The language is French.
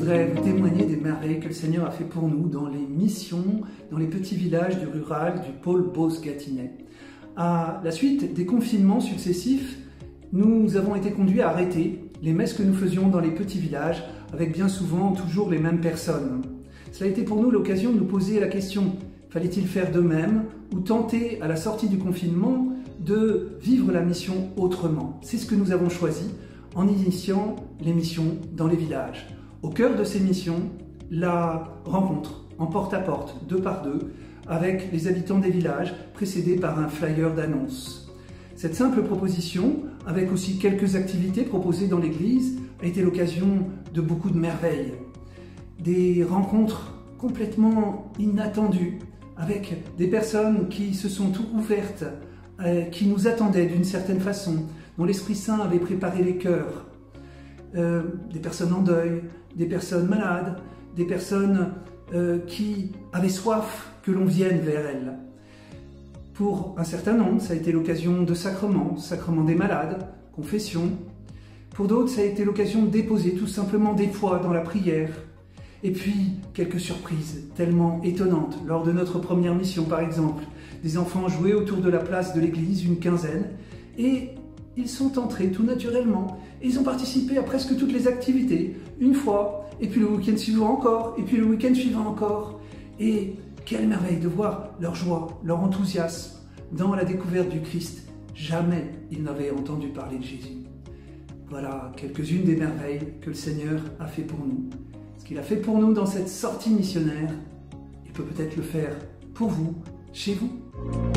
voudrais vous témoigner des merveilles que le Seigneur a fait pour nous dans les missions, dans les petits villages du rural du pôle Beauce-Gâtinais. À la suite des confinements successifs, nous avons été conduits à arrêter les messes que nous faisions dans les petits villages, avec bien souvent toujours les mêmes personnes. Cela a été pour nous l'occasion de nous poser la question, fallait-il faire de même ou tenter à la sortie du confinement de vivre la mission autrement? C'est ce que nous avons choisi en initiant les missions dans les villages. Au cœur de ces missions, la rencontre en porte-à-porte, deux par deux, avec les habitants des villages, précédée par un flyer d'annonce. Cette simple proposition, avec aussi quelques activités proposées dans l'église, a été l'occasion de beaucoup de merveilles. Des rencontres complètement inattendues, avec des personnes qui se sont ouvertes, qui nous attendaient d'une certaine façon, dont l'Esprit Saint avait préparé les cœurs. Des personnes en deuil, des personnes malades, des personnes qui avaient soif que l'on vienne vers elles. Pour un certain nombre, ça a été l'occasion de sacrements, sacrement des malades, confession. Pour d'autres, ça a été l'occasion de déposer tout simplement des foi dans la prière. Et puis, quelques surprises tellement étonnantes. Lors de notre première mission, par exemple, des enfants jouaient autour de la place de l'église, une quinzaine, et ils sont entrés tout naturellement. Et ils ont participé à presque toutes les activités, une fois, et puis le week-end suivant encore, et puis le week-end suivant encore. Et quelle merveille de voir leur joie, leur enthousiasme dans la découverte du Christ. Jamais ils n'avaient entendu parler de Jésus. Voilà quelques-unes des merveilles que le Seigneur a fait pour nous. Ce qu'il a fait pour nous dans cette sortie missionnaire, il peut peut-être le faire pour vous, chez vous.